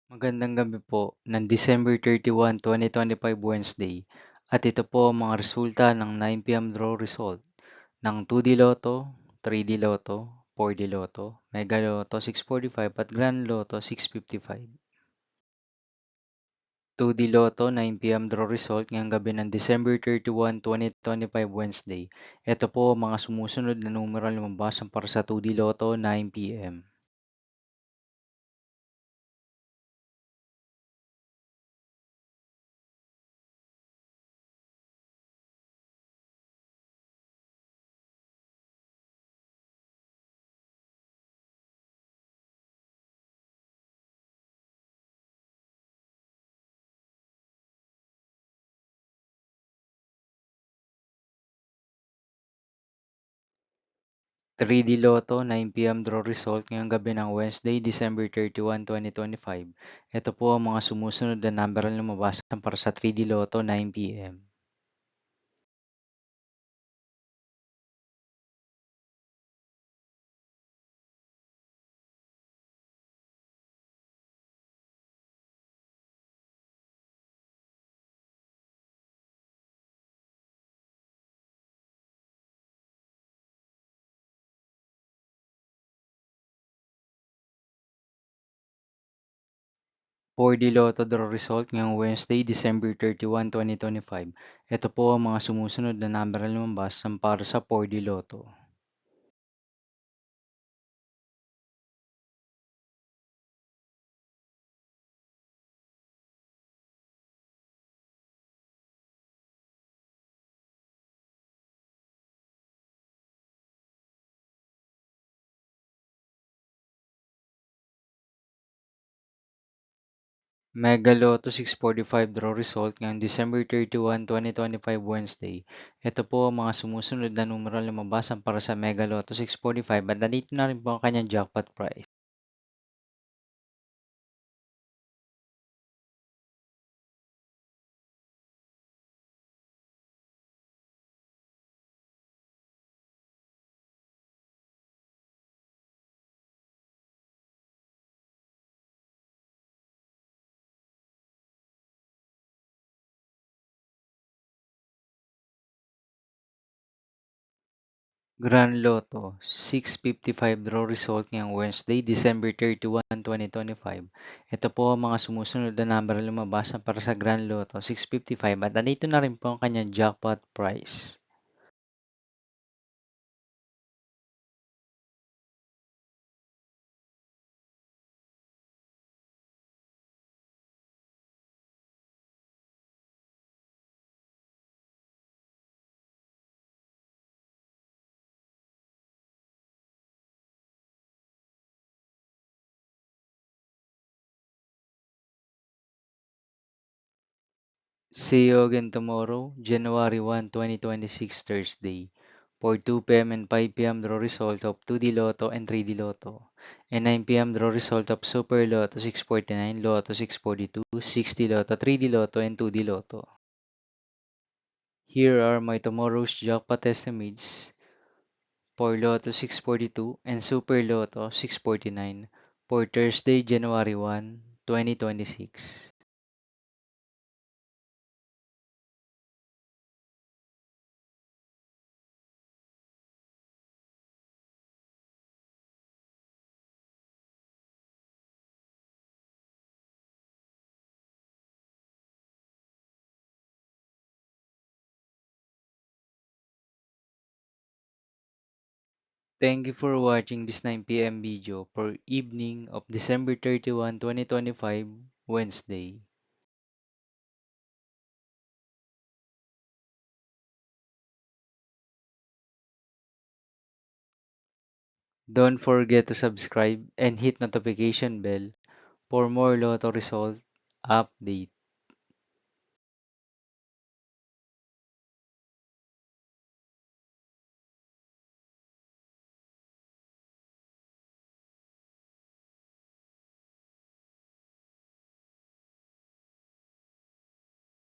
Magandang gabi po ng December 31, 2025 Wednesday at ito po ang mga resulta ng 9 PM draw result ng 2D Lotto, 3D Lotto, 4D Lotto, Mega Lotto 645 at Grand Lotto 655. 2D Lotto 9 PM draw result ngayong gabi ng December 31, 2025 Wednesday. Ito po ang mga sumusunod na numeral lumabas para sa 2D Lotto 9 PM. 3D Lotto 9 PM draw result ngayong gabi ng Wednesday, December 31, 2025. Ito po ang mga sumusunod na number na lumabas para sa 3D Lotto 9 PM. 4D Lotto draw result ngayong Wednesday, December 31, 2025. Ito po ang mga sumusunod na number na lumabas para sa 4D Lotto. Mega Lotto 645 draw result ngayong December 31, 2025 Wednesday. Ito po ang mga sumusunod na numeral na lumabas para sa Mega Lotto 645 at nandito na rin po ang kanyang jackpot prize. Grand Lotto 655 draw result ngayong Wednesday, December 31, 2025. Ito po ang mga sumusunod na number na lumabas para sa Grand Lotto 655 at nandito na rin po ang kanyang jackpot prize. See you again tomorrow, January 1, 2026, Thursday, for 2 PM and 5 PM draw result of 2D Lotto and 3D Lotto, and 9 PM draw result of Super Lotto 649, Lotto 642, 60 Lotto, 3D Lotto, and 2D Lotto. Here are my tomorrow's jackpot estimates for Lotto 642 and Super Lotto 649 for Thursday, January 1, 2026. Thank you for watching this 9 PM video for evening of December 31, 2025, Wednesday. Don't forget to subscribe and hit notification bell for more Lotto result update.